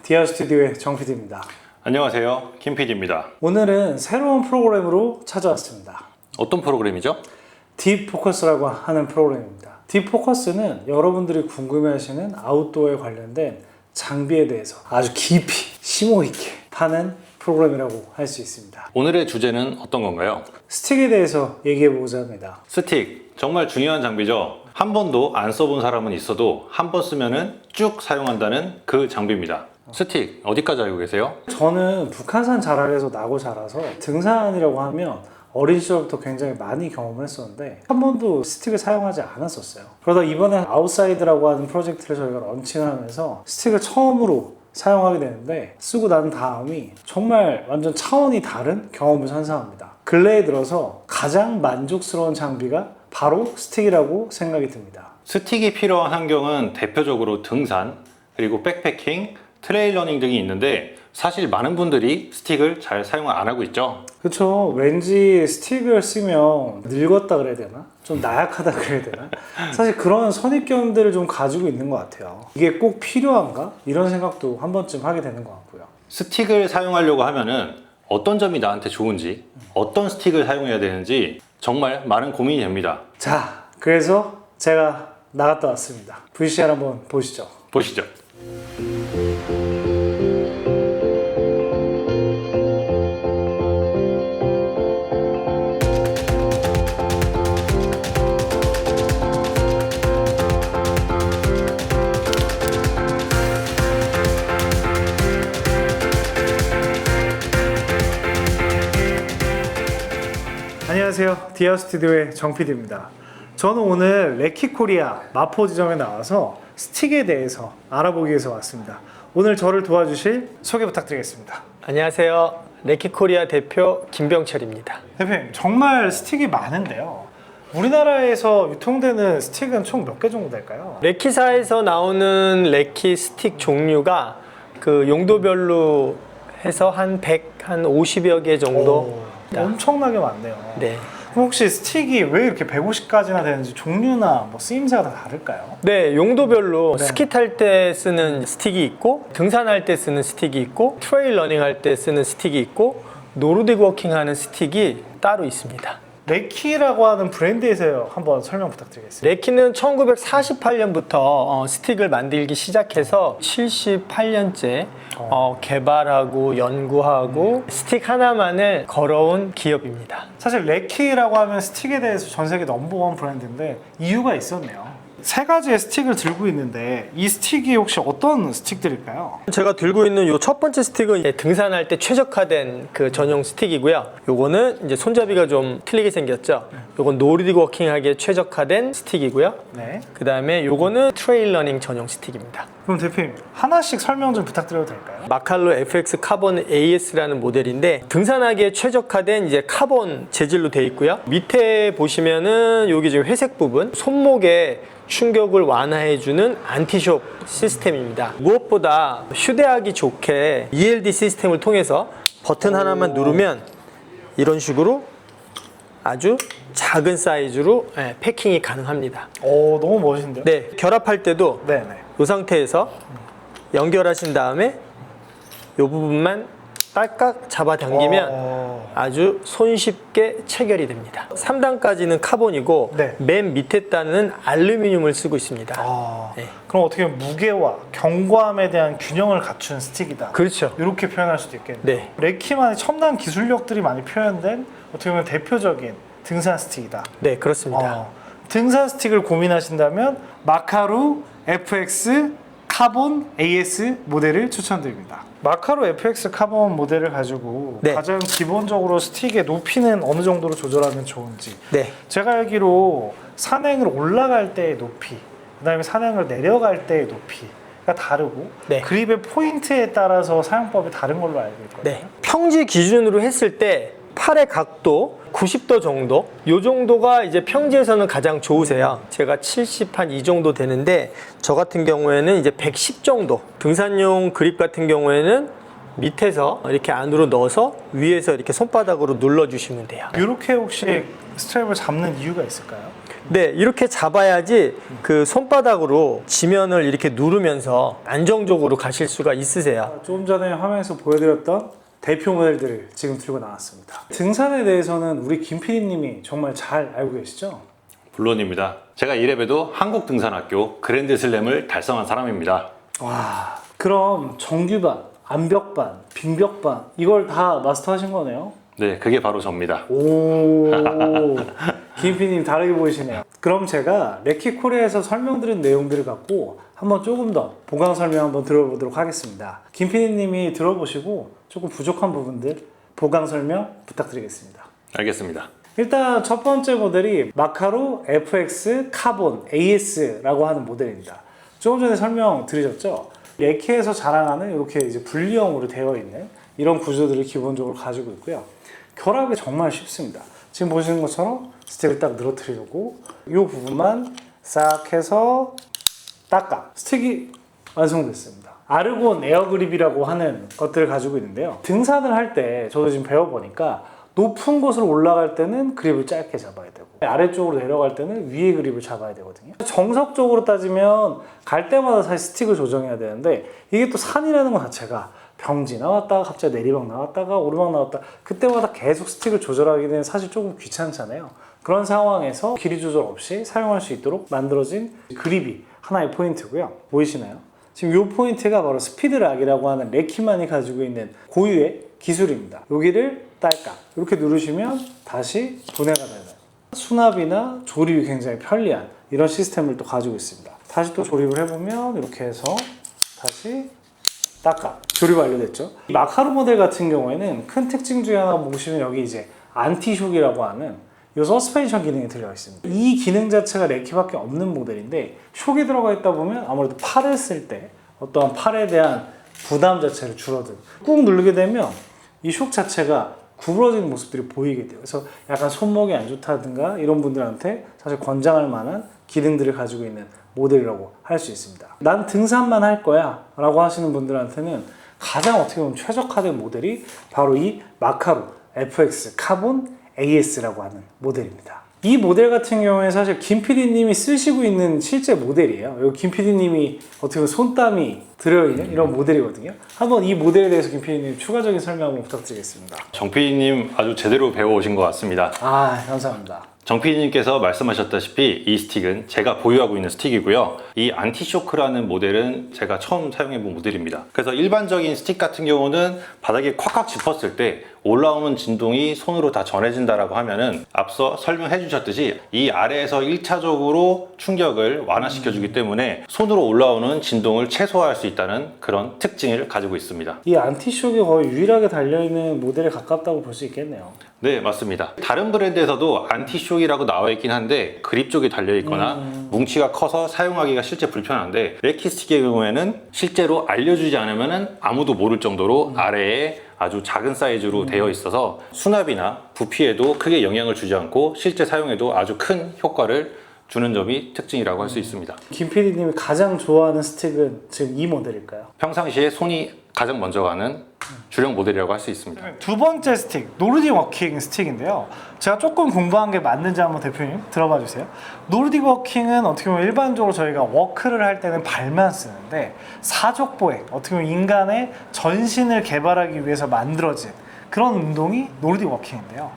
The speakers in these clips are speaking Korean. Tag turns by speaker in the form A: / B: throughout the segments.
A: 디아 스튜디오의 정 PD입니다.
B: 안녕하세요, 김 PD입니다.
A: 오늘은 새로운 프로그램으로 찾아왔습니다.
B: 어떤 프로그램이죠?
A: 딥포커스라고 하는 프로그램입니다. 딥포커스는 여러분들이 궁금해하시는 아웃도어에 관련된 장비에 대해서 아주 깊이 심도 있게 파는 프로그램이라고 할 수 있습니다.
B: 오늘의 주제는 어떤 건가요?
A: 스틱에 대해서 얘기해보고자 합니다.
B: 스틱, 정말 중요한 장비죠. 한 번도 안 써본 사람은 있어도 한 번 쓰면은 쭉 사용한다는 그 장비입니다. 스틱, 어디까지 알고 계세요?
A: 저는 북한산 자락에서 나고 자라서 등산이라고 하면 어린 시절부터 굉장히 많이 경험을 했었는데 한 번도 스틱을 사용하지 않았었어요. 그러다 이번에 아웃사이드라고 하는 프로젝트를 저희가 런칭하면서 스틱을 처음으로 사용하게 되는데 쓰고 난 다음이 정말 완전 차원이 다른 경험을 선사합니다. 근래에 들어서 가장 만족스러운 장비가 바로 스틱이라고 생각이 듭니다.
B: 스틱이 필요한 환경은 대표적으로 등산, 그리고 백패킹, 트레일 러닝 등이 있는데 사실 많은 분들이 스틱을 잘 사용을 안 하고 있죠.
A: 그렇죠. 왠지 스틱을 쓰면 늙었다 그래야 되나? 좀 나약하다 그래야 되나? 사실 그런 선입견들을 좀 가지고 있는 것 같아요. 이게 꼭 필요한가? 이런 생각도 한 번쯤 하게 되는 것 같고요.
B: 스틱을 사용하려고 하면은 어떤 점이 나한테 좋은지, 어떤 스틱을 사용해야 되는지 정말 많은 고민이 됩니다.
A: 자, 그래서 제가 나갔다 왔습니다. VCR 한번 보시죠.
B: 보시죠.
A: 안녕하세요. 디아 스튜디오의 정 PD입니다. 저는 오늘 레키코리아 마포지점에 나와서 스틱에 대해서 알아보기 위해서 왔습니다. 오늘 저를 도와주실 소개 부탁드리겠습니다.
C: 안녕하세요. 레키코리아 대표 김병철입니다.
A: 대표님, 정말 스틱이 많은데요. 우리나라에서 유통되는 스틱은 총 몇 개 정도 될까요?
C: 레키사에서 나오는 레키 스틱 종류가 그 용도별로 해서 한 100, 한 50여 개 정도.
A: 엄청나게 많네요.
C: 네.
A: 그럼 혹시 스틱이 왜 이렇게 150가지나 되는지 종류나 뭐 쓰임새가 다 다를까요?
C: 네, 용도별로
A: 네.
C: 스키 탈 때 쓰는 스틱이 있고, 등산할 때 쓰는 스틱이 있고, 트레일 러닝 할 때 쓰는 스틱이 있고, 노르딕 워킹 하는 스틱이 따로 있습니다.
A: 레키라고 하는 브랜드에서 한번 설명 부탁드리겠습니다.
C: 레키는 1948년부터 스틱을 만들기 시작해서 78년째 개발하고 연구하고 스틱 하나만을 걸어온 기업입니다.
A: 사실 레키라고 하면 스틱에 대해서 전 세계 넘버원 브랜드인데 이유가 있었네요. 세 가지의 스틱을 들고 있는데 이 스틱이 혹시 어떤 스틱들일까요?
C: 제가 들고 있는 이 첫 번째 스틱은 등산할 때 최적화된 그 전용 스틱이고요. 요거는 이제 손잡이가 좀 틀리게 생겼죠. 요건 노르딕 워킹하기에 최적화된 스틱이고요.
A: 네.
C: 그 다음에 요거는 트레일 러닝 전용 스틱입니다.
A: 그럼 대표님 하나씩 설명 좀 부탁드려도 될까요?
C: 마칼로 FX 카본 AS라는 모델인데 등산하기에 최적화된 이제 카본 재질로 되어 있고요. 밑에 보시면은 여기 지금 회색 부분 손목에 충격을 완화해주는 안티숍 시스템입니다. 무엇보다 휴대하기 좋게 ELD 시스템을 통해서 버튼 하나만 누르면 이런 식으로 아주 작은 사이즈로 패킹이 가능합니다.
A: 오, 너무 멋있는데요?
C: 네, 결합할 때도
A: 네네.
C: 이 상태에서 연결하신 다음에 이 부분만 딸깍 잡아당기면 아주 손쉽게 체결이 됩니다. 3단까지는 카본이고
A: 네.
C: 맨 밑에 단은 알루미늄을 쓰고 있습니다. 네.
A: 그럼 어떻게 보면 무게와 견고함에 대한 균형을 갖춘 스틱이다.
C: 그렇죠.
A: 이렇게 표현할 수도 있겠네요.
C: 네.
A: 레키만의 첨단 기술력들이 많이 표현된 어떻게 보면 대표적인 등산 스틱이다.
C: 네, 그렇습니다.
A: 등산 스틱을 고민하신다면 마카루 FX 카본 AS 모델을 추천드립니다. 마카로 FX 카본 모델을 가지고
C: 네.
A: 가장 기본적으로 스틱의 높이는 어느 정도로 조절하면 좋은지,
C: 네.
A: 제가 알기로 산행을 올라갈 때의 높이, 그 다음에 산행을 내려갈 때의 높이가 다르고
C: 네.
A: 그립의 포인트에 따라서 사용법이 다른 걸로 알고 있거든요.
C: 네. 평지 기준으로 했을 때 팔의 각도 90도 정도, 이 정도가 이제 평지에서는 가장 좋으세요. 제가 70 한 이 정도 되는데 저 같은 경우에는 이제 110 정도. 등산용 그립 같은 경우에는 밑에서 이렇게 안으로 넣어서 위에서 이렇게 손바닥으로 눌러주시면 돼요.
A: 이렇게 혹시 스트랩을 잡는 이유가 있을까요?
C: 네, 이렇게 잡아야지 그 손바닥으로 지면을 이렇게 누르면서 안정적으로 가실 수가 있으세요.
A: 조금 전에 화면에서 보여드렸던 대표 모델들을 지금 들고 나왔습니다. 등산에 대해서는 우리 김 PD님이 정말 잘 알고 계시죠?
B: 물론입니다. 제가 이래봬도 한국등산학교 그랜드슬램을 달성한 사람입니다.
A: 와, 그럼 정규반, 암벽반, 빙벽반 이걸 다 마스터하신 거네요?
B: 네, 그게 바로 접니다.
A: 오, 김 PD님 다르게 보이시네요. 그럼 제가 레키 코리아에서 설명드린 내용들을 갖고 한번 조금 더 보강 설명 한번 들어보도록 하겠습니다. 김 PD님이 들어보시고 조금 부족한 부분들 보강 설명 부탁드리겠습니다.
B: 알겠습니다.
A: 일단 첫 번째 모델이 마카로 FX 카본 AS라고 하는 모델입니다. 조금 전에 설명드리셨죠? 레키에서 자랑하는 이렇게 이제 분리형으로 되어 있는 이런 구조들을 기본적으로 가지고 있고요. 결합이 정말 쉽습니다. 지금 보시는 것처럼 스틱을 딱 늘어뜨리고 이 부분만 싹 해서 닦아 스틱이 완성됐습니다. 아르곤 에어그립이라고 하는 것들을 가지고 있는데요. 등산을 할 때 저도 지금 배워보니까 높은 곳으로 올라갈 때는 그립을 짧게 잡아야 되고 아래쪽으로 내려갈 때는 위에 그립을 잡아야 되거든요. 정석적으로 따지면 갈 때마다 사실 스틱을 조정해야 되는데 이게 또 산이라는 것 자체가 병지 나왔다가 갑자기 내리막 나왔다가 오르막 나왔다 그때마다 계속 스틱을 조절하기는 사실 조금 귀찮잖아요. 그런 상황에서 길이 조절 없이 사용할 수 있도록 만들어진 그립이 하나의 포인트고요. 보이시나요? 지금 이 포인트가 바로 스피드락이라고 하는 레키만이 가지고 있는 고유의 기술입니다. 여기를 딸깍 이렇게 누르시면 다시 분해가 되는 수납이나 조립이 굉장히 편리한 이런 시스템을 또 가지고 있습니다. 다시 또 조립을 해보면 이렇게 해서 다시 딱딱 조립 완료됐죠. 이 마카로 모델 같은 경우에는 큰 특징 중에 하나 보시면 여기 이제 안티쇼크라고 하는 이 서스펜션 기능이 들어가 있습니다. 이 기능 자체가 레키밖에 없는 모델인데 쇽이 들어가 있다 보면 아무래도 팔을 쓸 때 어떠한 팔에 대한 부담 자체를 줄어들고 꾹 누르게 되면 이 쇽 자체가 구부러지는 모습들이 보이게 돼요. 그래서 약간 손목이 안 좋다든가 이런 분들한테 사실 권장할 만한 기능들을 가지고 있는 모델이라고 할 수 있습니다. 난 등산만 할 거야 라고 하시는 분들한테는 가장 어떻게 보면 최적화된 모델이 바로 이 마카로 FX 카본 AS라고 하는 모델입니다. 이 모델 같은 경우에 사실 김 PD님이 쓰시고 있는 실제 모델이에요. 여기 김 PD님이 어떻게 보면 손땀이 들어있는 이런 모델이거든요. 한번 이 모델에 대해서 김 PD님 추가적인 설명 한번 부탁드리겠습니다.
B: 정 PD님 아주 제대로 배워오신 것 같습니다.
A: 아, 감사합니다.
B: 정 PD님께서 말씀하셨다시피 이 스틱은 제가 보유하고 있는 스틱이고요. 이 안티쇼크라는 모델은 제가 처음 사용해본 모델입니다. 그래서 일반적인 스틱 같은 경우는 바닥에 콱콱 짚었을 때 올라오는 진동이 손으로 다 전해진다라고 하면은 앞서 설명해 주셨듯이 이 아래에서 1차적으로 충격을 완화시켜주기 때문에 손으로 올라오는 진동을 최소화할 수 있다는 그런 특징을 가지고 있습니다.
A: 이 안티쇼크가 거의 유일하게 달려있는 모델에 가깝다고 볼 수 있겠네요.
B: 네, 맞습니다. 다른 브랜드에서도 안티쇼크라고 나와 있긴 한데 그립 쪽에 달려 있거나 뭉치가 커서 사용하기가 실제 불편한데 레키 스틱의 경우에는 실제로 알려주지 않으면 아무도 모를 정도로 아래에 아주 작은 사이즈로 되어 있어서 수납이나 부피에도 크게 영향을 주지 않고 실제 사용에도 아주 큰 효과를 주는 점이 특징이라고 할 수 있습니다.
A: 김 PD님이 가장 좋아하는 스틱은 지금 이 모델일까요?
B: 평상시에 손이 가장 먼저 가는 주력 모델이라고 할 수 있습니다.
A: 두 번째 스틱, 노르딕 워킹 스틱인데요. 제가 조금 공부한 게 맞는지 한번 대표님 들어봐 주세요. 노르딕 워킹은 어떻게 보면 일반적으로 저희가 워크를 할 때는 발만 쓰는데 사족보행, 어떻게 보면 인간의 전신을 개발하기 위해서 만들어진 그런 운동이 노르딕 워킹인데요.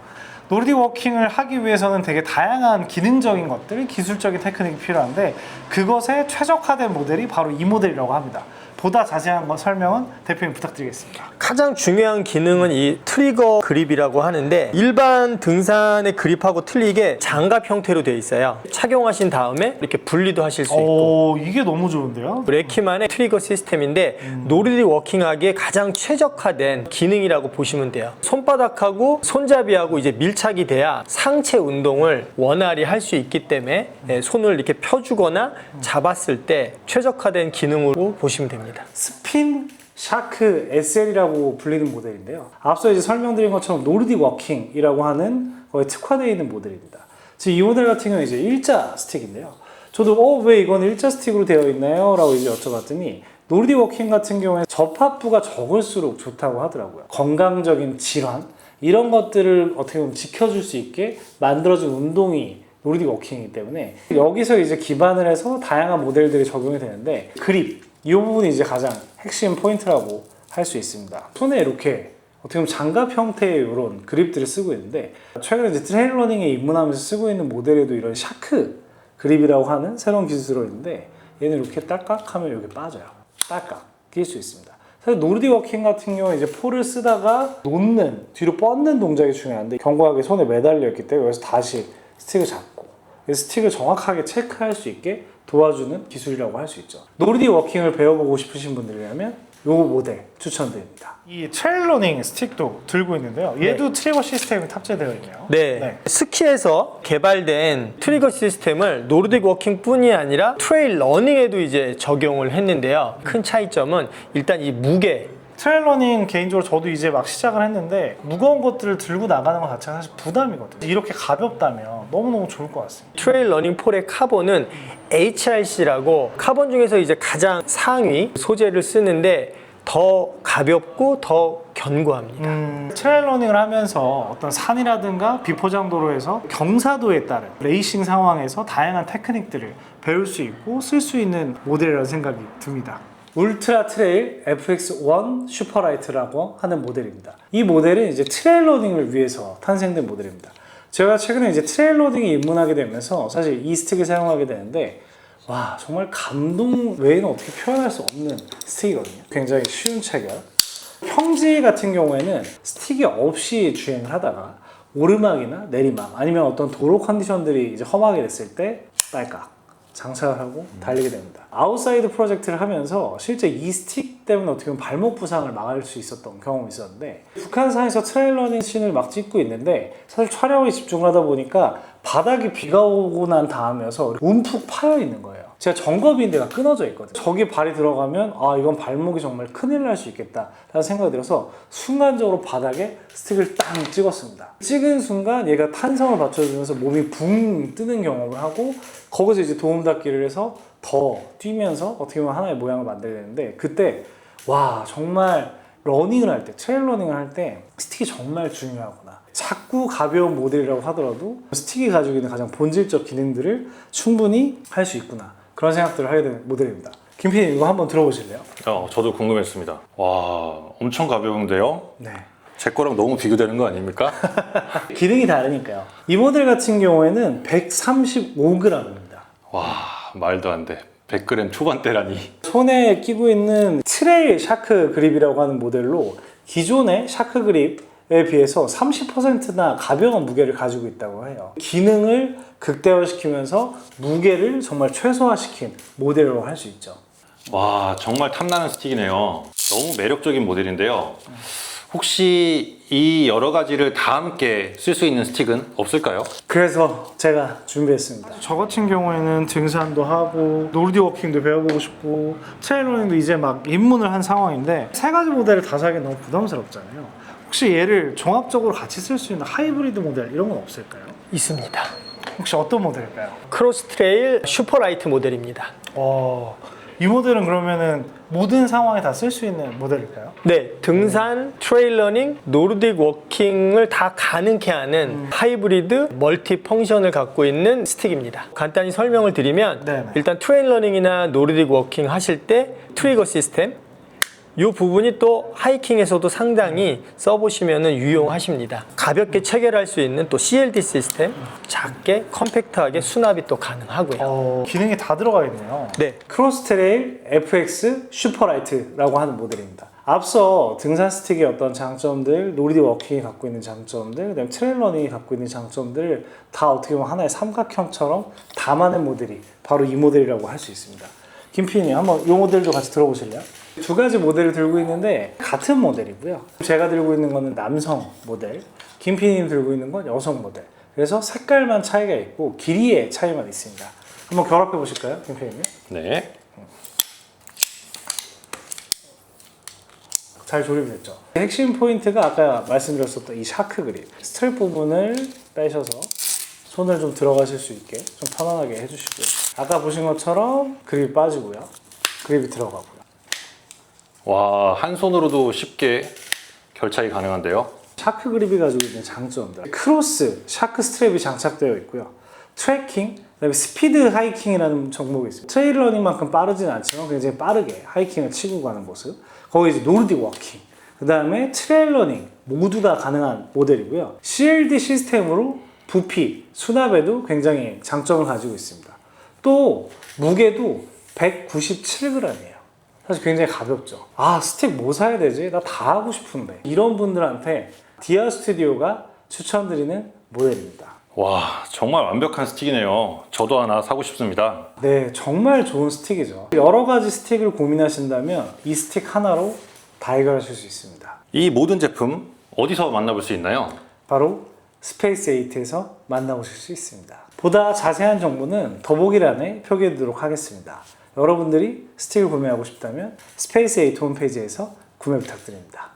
A: 노르딕 워킹을 하기 위해서는 되게 다양한 기능적인 것들, 기술적인 테크닉이 필요한데 그것에 최적화된 모델이 바로 이 모델이라고 합니다. 보다 자세한 설명은 대표님 부탁드리겠습니다.
C: 가장 중요한 기능은 이 트리거 그립이라고 하는데 일반 등산의 그립하고 틀리게 장갑 형태로 되어 있어요. 착용하신 다음에 이렇게 분리도 하실 수 있고
A: 오, 이게 너무 좋은데요?
C: 레키만의 트리거 시스템인데 노르딕 워킹하기에 가장 최적화된 기능이라고 보시면 돼요. 손바닥하고 손잡이하고 이제 밀착이 돼야 상체 운동을 원활히 할 수 있기 때문에 손을 이렇게 펴주거나 잡았을 때 최적화된 기능으로 보시면 됩니다.
A: 스핀 샤크 SL이라고 불리는 모델인데요. 앞서 이제 설명드린 것처럼 노르딕 워킹이라고 하는 거에 특화되어 있는 모델입니다. 지금 이 모델 같은 경우는 이제 일자 스틱인데요. 저도 왜 이건 일자 스틱으로 되어 있나요? 라고 이제 여쭤봤더니 노르딕 워킹 같은 경우에 접합부가 적을수록 좋다고 하더라고요. 건강적인 질환 이런 것들을 어떻게 보면 지켜줄 수 있게 만들어진 운동이 노르딕 워킹이기 때문에 여기서 이제 기반을 해서 다양한 모델들이 적용이 되는데 그립 이 부분이 이제 가장 핵심 포인트라고 할 수 있습니다. 손에 이렇게 어떻게 보면 장갑 형태의 이런 그립들을 쓰고 있는데 최근에 이제 트레일 러닝에 입문하면서 쓰고 있는 모델에도 이런 샤크 그립이라고 하는 새로운 기술이 들어있는데 얘는 이렇게 딸깍하면 여기 빠져요. 딸깍 낄 수 있습니다. 사실 노르딕 워킹 같은 경우에 이제 폴을 쓰다가 놓는 뒤로 뻗는 동작이 중요한데 견고하게 손에 매달려 있기 때문에 여기서 다시 스틱을 잡고 스틱을 정확하게 체크할 수 있게 도와주는 기술이라고 할 수 있죠. 노르딕 워킹을 배워보고 싶으신 분들이라면 이 모델 추천드립니다. 이 트레일 러닝 스틱도 들고 있는데요. 얘도 트리거 시스템이 탑재되어 있네요.
C: 네. 스키에서 개발된 트리거 시스템을 노르딕 워킹 뿐이 아니라 트레일 러닝에도 이제 적용을 했는데요. 큰 차이점은 일단 이 무게.
A: 트레일 러닝 개인적으로 저도 이제 막 시작을 했는데 무거운 것들을 들고 나가는 것 자체가 사실 부담이거든요. 이렇게 가볍다면 너무너무 좋을 것 같습니다.
C: 트레일 러닝 폴의 카본은 HRC라고 카본 중에서 이제 가장 상위 소재를 쓰는데 더 가볍고 더 견고합니다.
A: 트레일 러닝을 하면서 어떤 산이라든가 비포장도로에서 경사도에 따른 레이싱 상황에서 다양한 테크닉들을 배울 수 있고 쓸 수 있는 모델이라는 생각이 듭니다. 울트라 트레일 FX1 슈퍼라이트라고 하는 모델입니다. 이 모델은 이제 트레일 러닝을 위해서 탄생된 모델입니다. 제가 최근에 이제 트레일 러닝에 입문하게 되면서 사실 이 스틱을 사용하게 되는데 와 정말 감동 외에는 어떻게 표현할 수 없는 스틱이거든요. 굉장히 쉬운 체결. 평지 같은 경우에는 스틱이 없이 주행을 하다가 오르막이나 내리막 아니면 어떤 도로 컨디션들이 이제 험하게 됐을 때 딸깍 장착을 하고 달리게 됩니다. 아웃사이드 프로젝트를 하면서 실제 이 스틱 때문에 어떻게 보면 발목 부상을 막을 수 있었던 경험이 있었는데 북한산에서 트레일 러닝 씬을 막 찍고 있는데 사실 촬영에 집중을 하다 보니까 바닥이 비가 오고 난 다음이어서 움푹 파여 있는 거예요. 제가 정거빈대가 끊어져 있거든요. 저기 발이 들어가면 아 이건 발목이 정말 큰일 날 수 있겠다 라는 생각이 들어서 순간적으로 바닥에 스틱을 땅 찍었습니다. 찍은 순간 얘가 탄성을 받쳐주면서 몸이 붕 뜨는 경험을 하고 거기서 이제 도움닫기를 해서 더 뛰면서 어떻게 보면 하나의 모양을 만들게 되는데 그때 와 정말 러닝을 할 때 트레일 러닝을 할 때 스틱이 정말 중요하구나. 자꾸 가벼운 모델이라고 하더라도 스틱이 가지고 있는 가장 본질적 기능들을 충분히 할 수 있구나. 그런 생각들을 하게 되는 모델입니다. 김PD님 이거 한번 들어보실래요?
B: 저도 궁금했습니다. 와, 엄청 가벼운데요?
A: 네.
B: 제 거랑 너무 비교되는 거 아닙니까?
A: 기능이 다르니까요. 이 모델 같은 경우에는 135g입니다.
B: 와, 말도 안 돼. 100g 초반대라니.
A: 손에 끼고 있는 트레일 샤크 그립이라고 하는 모델로 기존의 샤크 그립에 비해서 30%나 가벼운 무게를 가지고 있다고 해요. 기능을 극대화시키면서 무게를 정말 최소화시킨 모델이라고 할 수 있죠.
B: 와, 정말 탐나는 스틱이네요. 너무 매력적인 모델인데요. 혹시 이 여러 가지를 다 함께 쓸 수 있는 스틱은 없을까요?
A: 그래서 제가 준비했습니다. 저 같은 경우에는 등산도 하고 노르딕 워킹도 배워보고 싶고 트레일 러닝도 이제 막 입문을 한 상황인데 세 가지 모델을 다 사기 너무 부담스럽잖아요. 혹시 얘를 종합적으로 같이 쓸 수 있는 하이브리드 모델 이런 건 없을까요?
C: 있습니다.
A: 혹시 어떤 모델일까요?
C: 크로스 트레일 슈퍼라이트 모델입니다.
A: 이 모델은 그러면은 모든 상황에 다 쓸 수 있는 모델일까요?
C: 네, 등산, 트레일 러닝, 노르딕 워킹을 다 가능케 하는 하이브리드 멀티 펑션을 갖고 있는 스틱입니다. 간단히 설명을 드리면
A: 네네.
C: 일단 트레일 러닝이나 노르딕 워킹 하실 때 트리거 시스템 이 부분이 또 하이킹에서도 상당히 써보시면 유용하십니다. 가볍게 체결할 수 있는 또 CLD 시스템, 작게 컴팩트하게 수납이 또 가능하고요.
A: 기능이 다 들어가 있네요.
C: 네,
A: 크로스트레일 FX 슈퍼라이트라고 하는 모델입니다. 앞서 등산 스틱의 어떤 장점들, 노르딕 워킹이 갖고 있는 장점들, 그다음에 트레일 러닝이 갖고 있는 장점들을 다 어떻게 보면 하나의 삼각형처럼 담아낸 모델이 바로 이 모델이라고 할 수 있습니다. 김PD님 한번 이 모델도 같이 들어보실래요? 두 가지 모델을 들고 있는데 같은 모델이고요. 제가 들고 있는 거는 남성 모델, 김PD님 들고 있는 건 여성 모델. 그래서 색깔만 차이가 있고 길이의 차이만 있습니다. 한번 결합해 보실까요, 김PD님?
B: 네.
A: 잘 조립됐죠? 핵심 포인트가 아까 말씀드렸었던 이 샤크 그립. 스트랩 부분을 빼셔서 손을 좀 들어가실 수 있게 좀 편안하게 해주시고요. 아까 보신 것처럼 그립이 빠지고요. 그립이 들어가고요.
B: 와, 한 손으로도 쉽게 결착이 가능한데요.
A: 샤크 그립이 가지고 있는 장점들. 크로스 샤크 스트랩이 장착되어 있고요. 트래킹, 그다음에 스피드 하이킹이라는 종목이 있습니다. 트레일 러닝만큼 빠르진 않지만 굉장히 빠르게 하이킹을 치고 가는 모습. 거기 이제 노르딕 워킹, 그다음에 트레일 러닝 모두가 가능한 모델이고요. CLD 시스템으로 부피, 수납에도 굉장히 장점을 가지고 있습니다. 또 무게도 197g이에요. 사실 굉장히 가볍죠. 아, 스틱 뭐 사야 되지? 나 다 하고 싶은데. 이런 분들한테 디아 스튜디오가 추천드리는 모델입니다.
B: 와, 정말 완벽한 스틱이네요. 저도 하나 사고 싶습니다.
A: 네, 정말 좋은 스틱이죠. 여러 가지 스틱을 고민하신다면 이 스틱 하나로 다 해결하실 수 있습니다.
B: 이 모든 제품 어디서 만나볼 수 있나요?
A: 바로 스페이스 8에서 만나보실 수 있습니다. 보다 자세한 정보는 더보기란에 표기해두도록 하겠습니다. 여러분들이 스틱을 구매하고 싶다면 스페이스 8 홈페이지에서 구매 부탁드립니다.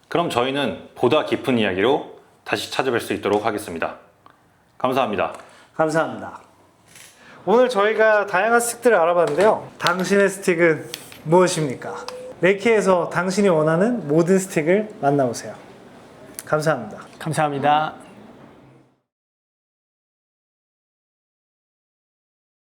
B: 그럼 저희는 보다 깊은 이야기로 다시 찾아뵐 수 있도록 하겠습니다. 감사합니다.
A: 감사합니다. 오늘 저희가 다양한 스틱들을 알아봤는데요. 당신의 스틱은 무엇입니까? 레키에서 당신이 원하는 모든 스틱을 만나보세요. 감사합니다.
C: 감사합니다.